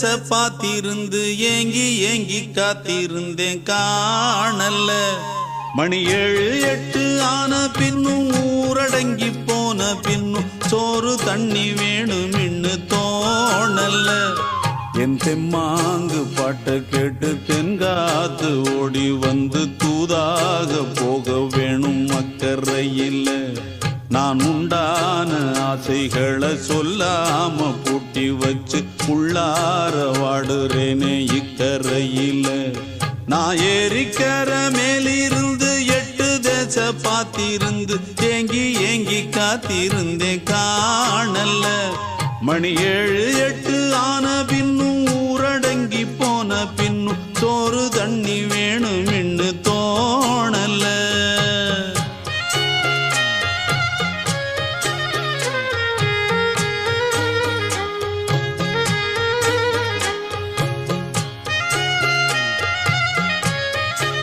தேச பாத்திருந்து ஏங்கி ஏங்கி காத்திருந்தேன் காணல்ல. மணி 7 8 ஆன பின்னும் ஊரடங்கி போன பின்னும் சோறு தண்ணி வேணும் இன்னு தோணல்ல. என் தெம்மாங்கு பாட்டை கேட்டு தென்காத்து ஓடி வந்து தூதாக போக வேணும் அக்கறையில். நான் உண்டான ஆசைகளை சொல்லாம பூட்டி வச்சு உள்ளார வாடுறேனே இக்கரையில். நான் ஏரிக்கர மேலிருந்து 8 தேச பாத்திருந்து ஏங்கி ஏங்கி காத்திருந்தேன் காணல்ல. மணி 7 8 ஆன பின்னும் ஊரடங்கி போன பின்னும் சோறு தண்ணி